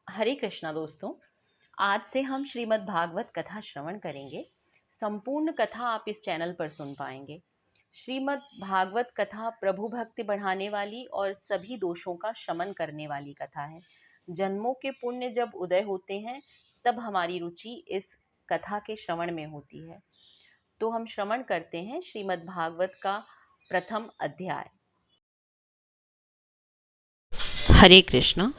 हरे कृष्णा दोस्तों। आज से हम श्रीमद् भागवत कथा श्रवण करेंगे। संपूर्ण कथा आप इस चैनल पर सुन पाएंगे। श्रीमद् भागवत कथा प्रभु भक्ति बढ़ाने वाली और सभी दोषों का शमन करने वाली कथा है। जन्मों के पुण्य जब उदय होते हैं तब हमारी रुचि इस कथा के श्रवण में होती है। तो हम श्रवण करते हैं श्रीमद् भागवत का प्रथम अध्याय। हरे कृष्णा।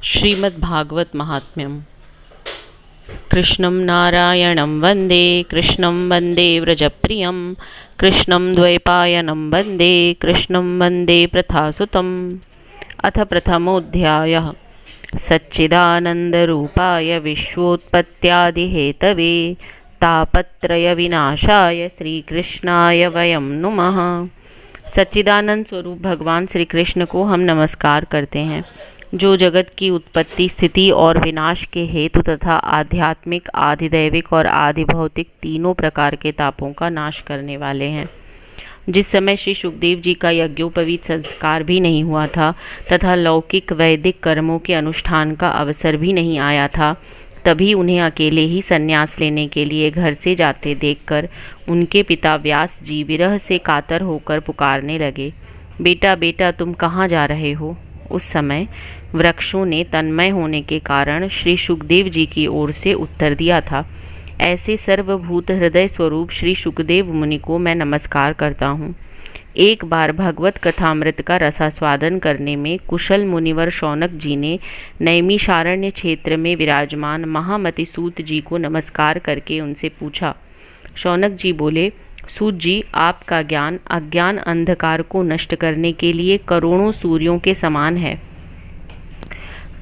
श्रीमद्भागवत महात्म्यम। कृष्णं नारायणं वन्दे, कृष्णं वन्दे व्रजप्रियं, कृष्णं द्वैपायनं वन्दे, कृष्णं वन्दे प्रथासुतम्। अथ प्रथमोऽध्यायः। सच्चिदानन्दरूपाय विश्वोत्पत्त्यादिहेतवे तापत्रयविनाशाय श्रीकृष्णाय वयं नुमः। सच्चिदानंद स्वरूप भगवान श्री कृष्ण को हम नमस्कार करते हैं, जो जगत की उत्पत्ति, स्थिति और विनाश के हेतु तथा आध्यात्मिक, आधिदैविक और आधिभौतिक तीनों प्रकार के तापों का नाश करने वाले हैं। जिस समय श्री सुखदेव जी का यज्ञोपवीत संस्कार भी नहीं हुआ था तथा लौकिक वैदिक कर्मों के अनुष्ठान का अवसर भी नहीं आया था, तभी उन्हें अकेले ही संन्यास लेने के लिए घर से जाते देखकर उनके पिता व्यास जी विरह से कातर होकर पुकारने लगे, बेटा बेटा तुम कहाँ जा रहे हो। उस समय वृक्षों ने तन्मय होने के कारण श्री सुखदेव जी की ओर से उत्तर दिया था, ऐसे सर्वभूत हृदय स्वरूप श्री सुखदेव मुनि को मैं नमस्कार करता हूँ। एक बार भगवत कथामृत का रसास्वादन करने में कुशल मुनिवर शौनक जी ने नैमिषारण्य क्षेत्र में विराजमान महामति सूत जी को नमस्कार करके उनसे पूछा। शौनक जी बोले, सूत जी, आपका ज्ञान अज्ञान अंधकार को नष्ट करने के लिए करोड़ों सूर्यों के समान है।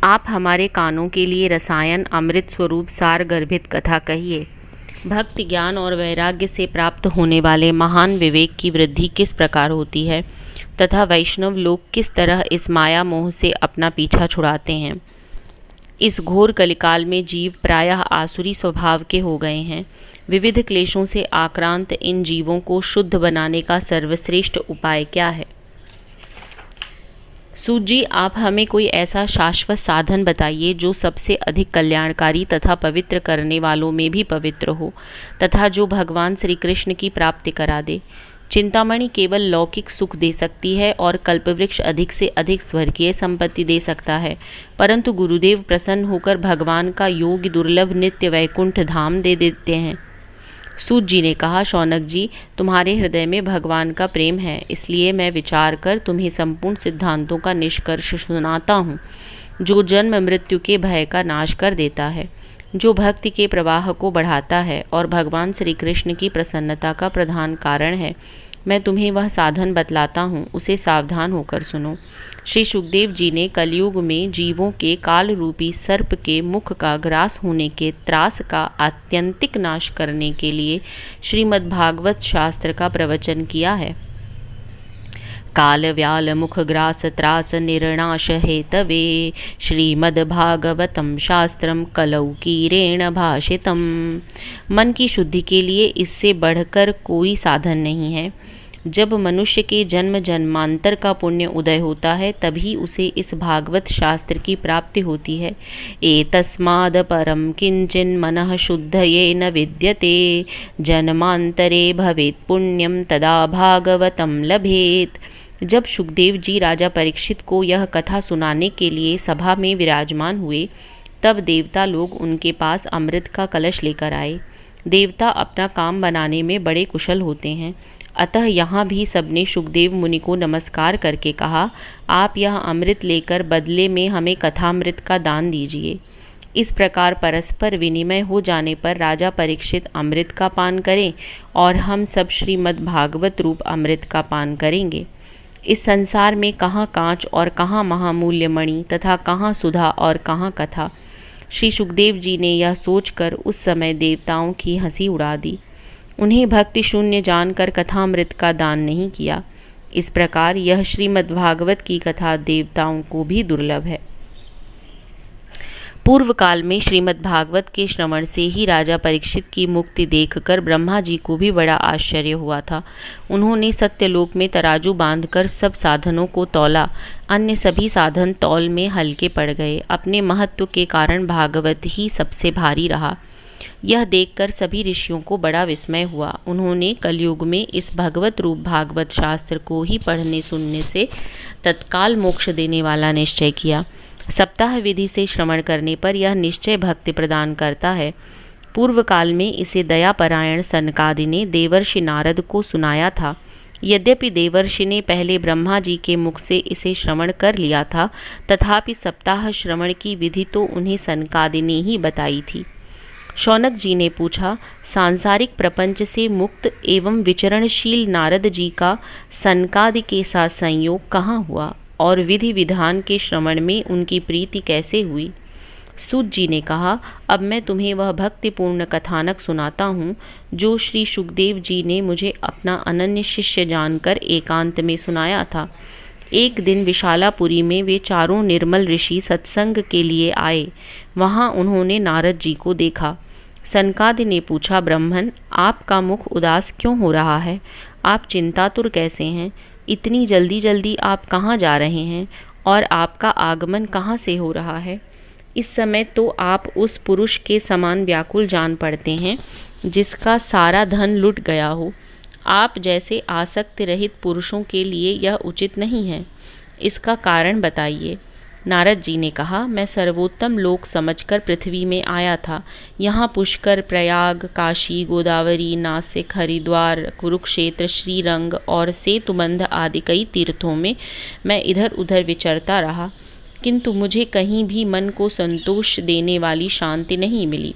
आप हमारे कानों के लिए रसायन अमृत स्वरूप सार गर्भित कथा कहिए। भक्ति, ज्ञान और वैराग्य से प्राप्त होने वाले महान विवेक की वृद्धि किस प्रकार होती है तथा वैष्णव लोग किस तरह इस माया मोह से अपना पीछा छुड़ाते हैं। इस घोर कलिकाल में जीव प्रायः आसुरी स्वभाव के हो गए हैं। विविध क्लेशों से आक्रांत इन जीवों को शुद्ध बनाने का सर्वश्रेष्ठ उपाय क्या है। सूत जी, आप हमें कोई ऐसा शाश्वत साधन बताइए जो सबसे अधिक कल्याणकारी तथा पवित्र करने वालों में भी पवित्र हो तथा जो भगवान श्री कृष्ण की प्राप्ति करा दे। चिंतामणि केवल लौकिक सुख दे सकती है और कल्पवृक्ष अधिक से अधिक स्वर्गीय संपत्ति दे सकता है, परंतु गुरुदेव प्रसन्न होकर भगवान का योग्य दुर्लभ नित्य वैकुंठ धाम दे देते हैं। सूत जी ने कहा, शौनक जी, तुम्हारे हृदय में भगवान का प्रेम है, इसलिए मैं विचार कर तुम्हें संपूर्ण सिद्धांतों का निष्कर्ष सुनाता हूँ, जो जन्म मृत्यु के भय का नाश कर देता है, जो भक्ति के प्रवाह को बढ़ाता है और भगवान श्री कृष्ण की प्रसन्नता का प्रधान कारण है। मैं तुम्हें वह साधन बतलाता हूँ, उसे सावधान होकर सुनो। श्री सुखदेव जी ने कलयुग में जीवों के काल रूपी सर्प के मुख का ग्रास होने के त्रास का आत्यंतिक नाश करने के लिए श्रीमद्भागवत शास्त्र का प्रवचन किया है। काल व्याल मुख ग्रास त्रास निर्नाश हेतवे श्रीमद्भागवतम शास्त्रम कलौ कीरेण भाषितम। मन की शुद्धि के लिए इससे बढ़कर कोई साधन नहीं है। जब मनुष्य के जन्म जन्मांतर का पुण्य उदय होता है तभी उसे इस भागवत शास्त्र की प्राप्ति होती है। एतस्माद् परम किंचिन मनः शुद्धये न विद्यते जन्मांतरे भवेत् पुण्यम तदा भागवतम लभेत। जब सुखदेव जी राजा परीक्षित को यह कथा सुनाने के लिए सभा में विराजमान हुए तब देवता लोग उनके पास अमृत का कलश लेकर आए। देवता अपना काम बनाने में बड़े कुशल होते हैं, अतः यहाँ भी सबने सुखदेव मुनि को नमस्कार करके कहा, आप यह अमृत लेकर बदले में हमें कथामृत का दान दीजिए। इस प्रकार परस्पर विनिमय हो जाने पर राजा परीक्षित अमृत का पान करें और हम सब श्रीमद् भागवत रूप अमृत का पान करेंगे। इस संसार में कहाँ कांच और कहाँ महामूल्य मणि तथा कहाँ सुधा और कहाँ कथा। श्री सुखदेव जी ने यह सोचकर उस समय देवताओं की हंसी उड़ा दी। उन्हें भक्ति शून्य जानकर कथामृत का दान नहीं किया। इस प्रकार यह श्रीमद्भागवत की कथा देवताओं को भी दुर्लभ है। पूर्व काल में श्रीमद् भागवत के श्रवण से ही राजा परीक्षित की मुक्ति देखकर ब्रह्मा जी को भी बड़ा आश्चर्य हुआ था। उन्होंने सत्यलोक में तराजू बांधकर सब साधनों को तौला। अन्य सभी साधन तौल में हल्के पड़ गए। अपने महत्व के कारण भागवत ही सबसे भारी रहा। यह देखकर सभी ऋषियों को बड़ा विस्मय हुआ। उन्होंने कलयुग में इस भगवत रूप भागवत शास्त्र को ही पढ़ने सुनने से तत्काल मोक्ष देने वाला निश्चय किया। सप्ताह विधि से श्रवण करने पर यह निश्चय भक्ति प्रदान करता है। पूर्व काल में इसे दयापरायण सनकादि ने देवर्षि नारद को सुनाया था। यद्यपि देवर्षि ने पहले ब्रह्मा जी के मुख से इसे श्रवण कर लिया था, तथापि सप्ताह श्रवण की विधि तो उन्हें सनकादि ने ही बताई थी। शौनक जी ने पूछा, सांसारिक प्रपंच से मुक्त एवं विचरणशील नारद जी का सनकादि के साथ संयोग कहाँ हुआ और विधि विधान के श्रवण में उनकी प्रीति कैसे हुई? सूत जी ने कहा, अब मैं तुम्हें वह भक्तिपूर्ण कथानक सुनाता हूँ जो श्री सुखदेव जी ने मुझे अपना अनन्य शिष्य जानकर एकांत में सुनाया था। एक दिन विशालापुरी में वे चारों निर्मल ऋषि सत्संग के लिए आए। वहाँ उन्होंने नारद जी को देखा। सनकादि ने पूछा, ब्राह्मण, आपका मुख उदास क्यों हो रहा है? आप चिंतातुर कैसे हैं? इतनी जल्दी जल्दी आप कहाँ जा रहे हैं और आपका आगमन कहाँ से हो रहा है? इस समय तो आप उस पुरुष के समान व्याकुल जान पड़ते हैं जिसका सारा धन लुट गया हो। आप जैसे आसक्ति रहित पुरुषों के लिए यह उचित नहीं है। इसका कारण बताइए। नारद जी ने कहा, मैं सर्वोत्तम लोक समझकर पृथ्वी में आया था। यहाँ पुष्कर, प्रयाग, काशी, गोदावरी, नासिक, हरिद्वार, कुरुक्षेत्र, श्रीरंग और सेतुबंध आदि कई तीर्थों में मैं इधर उधर विचरता रहा, किंतु मुझे कहीं भी मन को संतोष देने वाली शांति नहीं मिली।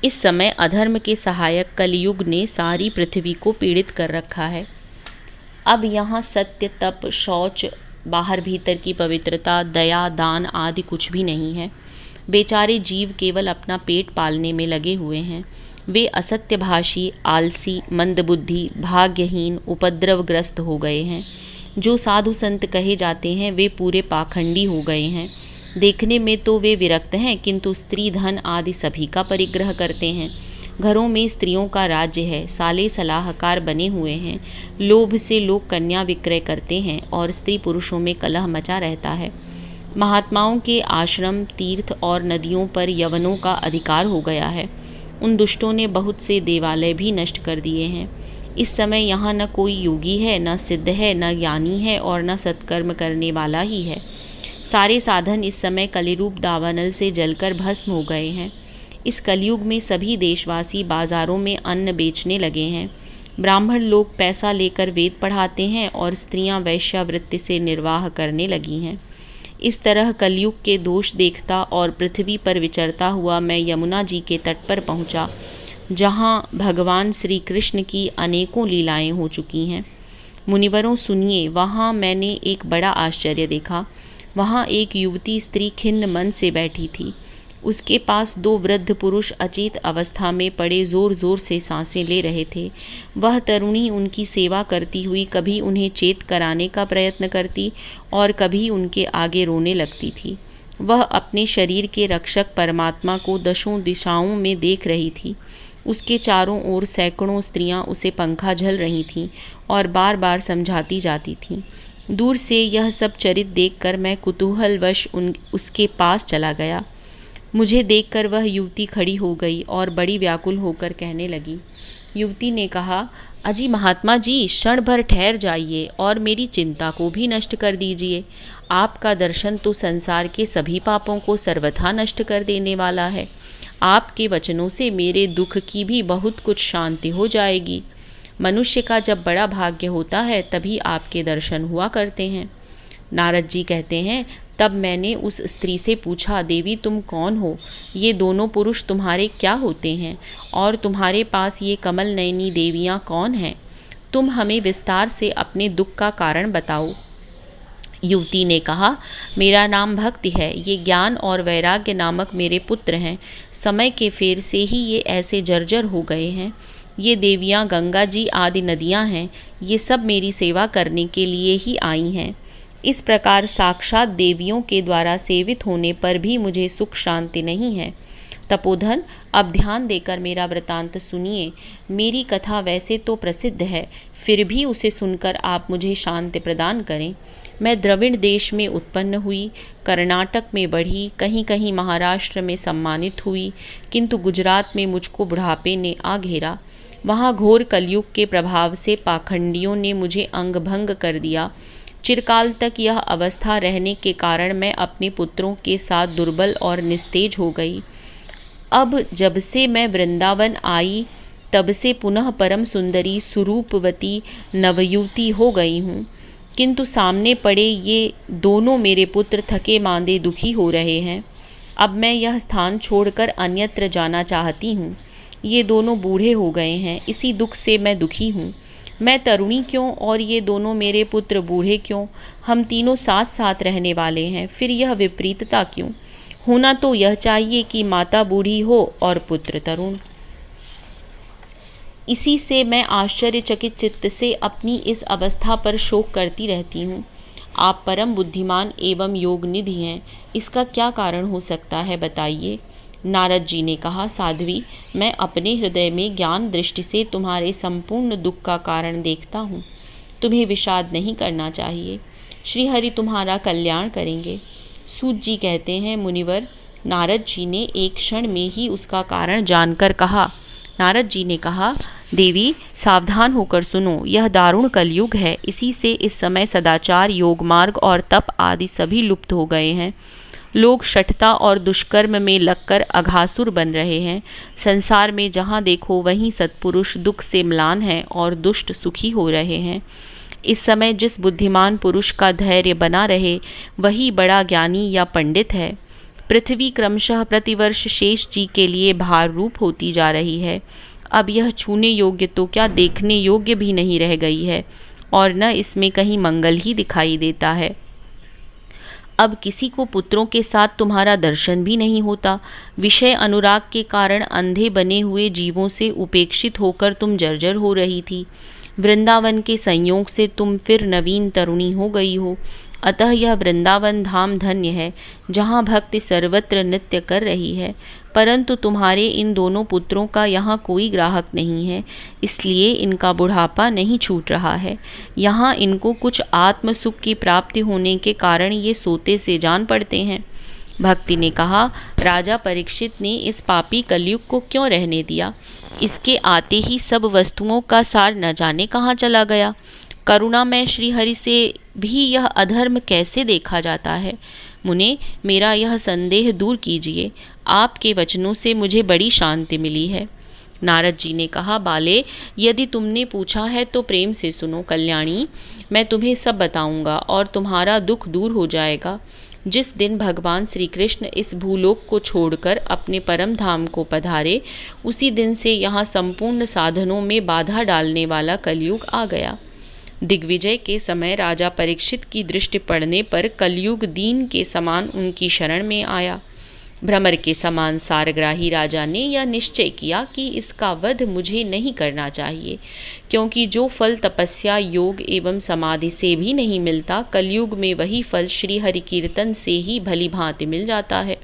इस समय अधर्म के सहायक कलयुग ने सारी पृथ्वी को पीड़ित कर रखा है। अब यहाँ सत्य, तप, शौच, बाहर भीतर की पवित्रता, दया, दान आदि कुछ भी नहीं है। बेचारे जीव केवल अपना पेट पालने में लगे हुए हैं। वे असत्यभाषी, आलसी, मंदबुद्धि, भाग्यहीन, उपद्रवग्रस्त हो गए हैं। जो साधु संत कहे जाते हैं वे पूरे पाखंडी हो गए हैं। देखने में तो वे विरक्त हैं, किंतु स्त्री धन आदि सभी का परिग्रह करते हैं। घरों में स्त्रियों का राज्य है। साले सलाहकार बने हुए हैं। लोभ से लोग कन्या विक्रय करते हैं और स्त्री पुरुषों में कलह मचा रहता है। महात्माओं के आश्रम, तीर्थ और नदियों पर यवनों का अधिकार हो गया है। उन दुष्टों ने बहुत से देवालय भी नष्ट कर दिए हैं। इस समय यहाँ न कोई योगी है, न सिद्ध है, न ज्ञानी है और न सत्कर्म करने वाला ही है। सारे साधन इस समय कलिरूप दावानल से जलकर भस्म हो गए हैं। इस कलयुग में सभी देशवासी बाजारों में अन्न बेचने लगे हैं। ब्राह्मण लोग पैसा लेकर वेद पढ़ाते हैं और स्त्रियां वैश्यावृत्ति से निर्वाह करने लगी हैं। इस तरह कलयुग के दोष देखता और पृथ्वी पर विचरता हुआ मैं यमुना जी के तट पर पहुंचा, जहां भगवान श्री कृष्ण की अनेकों लीलाएं हो चुकी हैं। मुनिवरों सुनिए, वहां मैंने एक बड़ा आश्चर्य देखा। वहां एक युवती स्त्री खिन्न मन से बैठी थी। उसके पास दो वृद्ध पुरुष अचेत अवस्था में पड़े जोर जोर से सांसें ले रहे थे। वह तरुणी उनकी सेवा करती हुई कभी उन्हें चेत कराने का प्रयत्न करती और कभी उनके आगे रोने लगती थी। वह अपने शरीर के रक्षक परमात्मा को दशों दिशाओं में देख रही थी। उसके चारों ओर सैकड़ों स्त्रियां उसे पंखा झल रही थीं और बार बार समझाती जाती थीं। दूर से यह सब चरित देखकर मैं कुतूहलवश उसके पास चला गया। मुझे देखकर वह युवती खड़ी हो गई और बड़ी व्याकुल होकर कहने लगी। युवती ने कहा, अजी महात्मा जी, क्षण भर ठहर जाइए और मेरी चिंता को भी नष्ट कर दीजिए। आपका दर्शन तो संसार के सभी पापों को सर्वथा नष्ट कर देने वाला है। आपके वचनों से मेरे दुख की भी बहुत कुछ शांति हो जाएगी। मनुष्य का जब बड़ा भाग्य होता है तभी आपके दर्शन हुआ करते हैं। नारद जी कहते हैं, तब मैंने उस स्त्री से पूछा, देवी तुम कौन हो? ये दोनों पुरुष तुम्हारे क्या होते हैं और तुम्हारे पास ये कमल नयनी देवियाँ कौन हैं? तुम हमें विस्तार से अपने दुख का कारण बताओ। युवती ने कहा, मेरा नाम भक्ति है। ये ज्ञान और वैराग्य नामक मेरे पुत्र हैं। समय के फेर से ही ये ऐसे जर्जर हो गए हैं। ये देवियाँ गंगा जी आदि नदियाँ हैं। ये सब मेरी सेवा करने के लिए ही आई हैं। इस प्रकार साक्षात देवियों के द्वारा सेवित होने पर भी मुझे सुख शांति नहीं है। तपोधन, अब ध्यान देकर मेरा वृतांत सुनिए। मेरी कथा वैसे तो प्रसिद्ध है, फिर भी उसे सुनकर आप मुझे शांति प्रदान करें। मैं द्रविड़ देश में उत्पन्न हुई, कर्नाटक में बढ़ी, कहीं कहीं महाराष्ट्र में सम्मानित हुई, किंतु गुजरात में मुझको बुढ़ापे ने आ घेरा। वहाँ घोर कलयुग के प्रभाव से पाखंडियों ने मुझे अंग भंग कर दिया। चिरकाल तक यह अवस्था रहने के कारण मैं अपने पुत्रों के साथ दुर्बल और निस्तेज हो गई। अब जब से मैं वृंदावन आई तब से पुनः परम सुंदरी सुरूपवती नवयुवती हो गई हूँ, किंतु सामने पड़े ये दोनों मेरे पुत्र थके मांदे दुखी हो रहे हैं। अब मैं यह स्थान छोड़कर अन्यत्र जाना चाहती हूँ। ये दोनों बूढ़े हो गए हैं, इसी दुख से मैं दुखी हूँ। मैं तरुणी क्यों और ये दोनों मेरे पुत्र बूढ़े क्यों? हम तीनों साथ साथ रहने वाले हैं, फिर यह विपरीतता क्यों? होना तो यह चाहिए कि माता बूढ़ी हो और पुत्र तरुण। इसी से मैं आश्चर्यचकित चित्त से अपनी इस अवस्था पर शोक करती रहती हूँ। आप परम बुद्धिमान एवं योग निधि हैं, इसका क्या कारण हो सकता है, बताइए। नारद जी ने कहा, साध्वी, मैं अपने हृदय में ज्ञान दृष्टि से तुम्हारे संपूर्ण दुख का कारण देखता हूँ। तुम्हें विषाद नहीं करना चाहिए, श्री हरि तुम्हारा कल्याण करेंगे। सूत जी कहते हैं, मुनिवर, नारद जी ने एक क्षण में ही उसका कारण जानकर कहा। नारद जी ने कहा, देवी सावधान होकर सुनो, यह दारुण कलयुग है। इसी से इस समय सदाचार, योग मार्ग और तप आदि सभी लुप्त हो गए हैं। लोग शठता और दुष्कर्म में लगकर अघासुर बन रहे हैं। संसार में जहाँ देखो वहीं सत्पुरुष दुख से म्लान हैं और दुष्ट सुखी हो रहे हैं। इस समय जिस बुद्धिमान पुरुष का धैर्य बना रहे वही बड़ा ज्ञानी या पंडित है। पृथ्वी क्रमशः प्रतिवर्ष शेष जी के लिए भार रूप होती जा रही है। अब यह छूने योग्य तो क्या देखने योग्य भी नहीं रह गई है, और न इसमें कहीं मंगल ही दिखाई देता है। अब किसी को पुत्रों के साथ तुम्हारा दर्शन भी नहीं होता। विषय अनुराग के कारण अंधे बने हुए जीवों से उपेक्षित होकर तुम जर्जर हो रही थी। वृंदावन के संयोग से तुम फिर नवीन तरुणी हो गई हो। अतः यह वृंदावन धाम धन्य है, जहाँ भक्ति सर्वत्र नृत्य कर रही है। परंतु तुम्हारे इन दोनों पुत्रों का यहाँ कोई ग्राहक नहीं है, इसलिए इनका बुढ़ापा नहीं छूट रहा है। यहाँ इनको कुछ आत्म सुख की प्राप्ति होने के कारण ये सोते से जान पड़ते हैं। भक्ति ने कहा, राजा परीक्षित ने इस पापी कलयुग को क्यों रहने दिया? इसके आते ही सब वस्तुओं का सार न जाने कहाँ चला गया। करुणा में श्रीहरि से भी यह अधर्म कैसे देखा जाता है? मुने, मेरा यह संदेह दूर कीजिए। आपके वचनों से मुझे बड़ी शांति मिली है। नारद जी ने कहा, बाले, यदि तुमने पूछा है तो प्रेम से सुनो। कल्याणी, मैं तुम्हें सब बताऊंगा और तुम्हारा दुख दूर हो जाएगा। जिस दिन भगवान श्री कृष्ण इस भूलोक को छोड़कर अपने परम धाम को पधारे, उसी दिन से यहाँ संपूर्ण साधनों में बाधा डालने वाला कलयुग आ गया। दिग्विजय के समय राजा परीक्षित की दृष्टि पड़ने पर कलयुग दीन के समान उनकी शरण में आया। भ्रमर के समान सारग्राही राजा ने यह निश्चय किया कि इसका वध मुझे नहीं करना चाहिए, क्योंकि जो फल तपस्या, योग एवं समाधि से भी नहीं मिलता, कलयुग में वही फल श्री हरि कीर्तन से ही भली भांति मिल जाता है।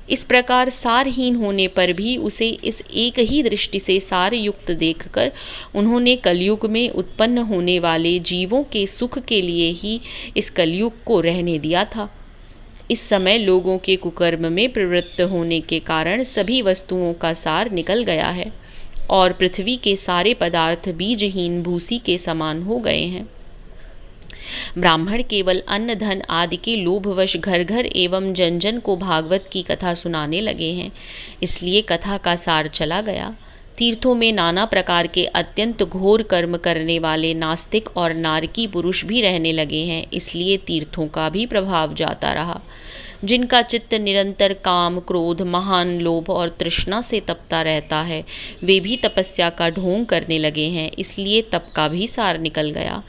इस प्रकार सारहीन होने पर भी उसे इस एक ही दृष्टि से सार युक्त देखकर उन्होंने कलयुग में उत्पन्न होने वाले जीवों के सुख के लिए ही इस कलयुग को रहने दिया था। इस समय लोगों के कुकर्म में प्रवृत्त होने के कारण सभी वस्तुओं का सार निकल गया है और पृथ्वी के सारे पदार्थ बीजहीन भूसी के समान हो गए हैं। ब्राह्मण केवल अन्न धन आदि के लोभवश घर घर एवं जन जन को भागवत की कथा सुनाने लगे हैं, इसलिए कथा का सार चला गया। तीर्थों में नाना प्रकार के अत्यंत घोर कर्म करने वाले नास्तिक और नारकी पुरुष भी रहने लगे हैं, इसलिए तीर्थों का भी प्रभाव जाता रहा। जिनका चित्त निरंतर काम, क्रोध, महान लोभ और तृष्णा से तपता रहता है, वे भी तपस्या का ढोंग करने लगे हैं, इसलिए तप का भी सार निकल गया।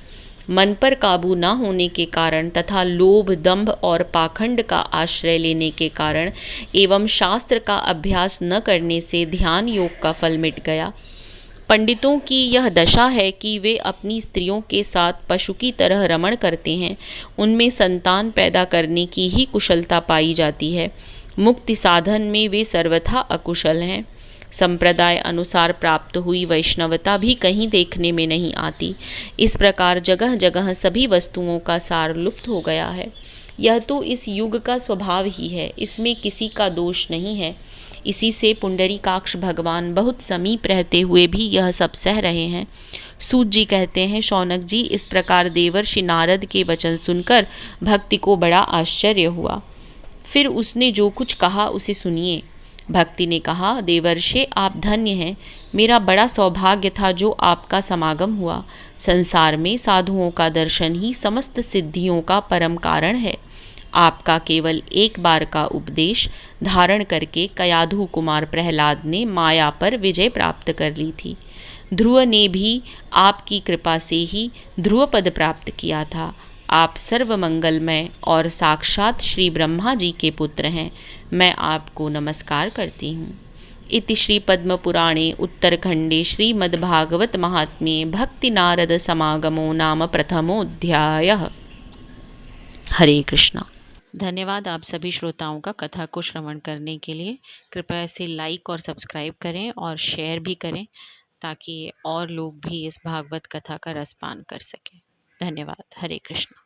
मन पर काबू न होने के कारण तथा लोभ, दंभ और पाखंड का आश्रय लेने के कारण एवं शास्त्र का अभ्यास न करने से ध्यान योग का फल मिट गया। पंडितों की यह दशा है कि वे अपनी स्त्रियों के साथ पशु की तरह रमण करते हैं। उनमें संतान पैदा करने की ही कुशलता पाई जाती है। मुक्ति साधन में वे सर्वथा अकुशल हैं। संप्रदाय अनुसार प्राप्त हुई वैष्णवता भी कहीं देखने में नहीं आती। इस प्रकार जगह जगह सभी वस्तुओं का सार लुप्त हो गया है। यह तो इस युग का स्वभाव ही है, इसमें किसी का दोष नहीं है। इसी से पुंडरीकाक्ष भगवान बहुत समीप रहते हुए भी यह सब सह रहे हैं। सूत जी कहते हैं, शौनक जी, इस प्रकार देवर्षि नारद के वचन सुनकर भक्ति को बड़ा आश्चर्य हुआ। फिर उसने जो कुछ कहा उसे सुनिए। भक्ति ने कहा, देवर्षे, आप धन्य हैं। मेरा बड़ा सौभाग्य था जो आपका समागम हुआ। संसार में साधुओं का दर्शन ही समस्त सिद्धियों का परम कारण है। आपका केवल एक बार का उपदेश धारण करके कयाधु कुमार प्रहलाद ने माया पर विजय प्राप्त कर ली थी। ध्रुव ने भी आपकी कृपा से ही ध्रुव पद प्राप्त किया था। आप सर्वमंगलमय और साक्षात श्री ब्रह्मा जी के पुत्र हैं। मैं आपको नमस्कार करती हूँ। इति श्री पद्म पुराणे उत्तरखंडे श्रीमद्भागवत महात्म्ये भक्ति नारद समागमो नाम प्रथमोऽध्यायः। हरे कृष्णा। धन्यवाद आप सभी श्रोताओं का कथा को श्रवण करने के लिए। कृपया इसे लाइक और सब्सक्राइब करें और शेयर भी करें ताकि और लोग भी इस भागवत कथा का रसपान कर सकें। धन्यवाद। हरे कृष्णा।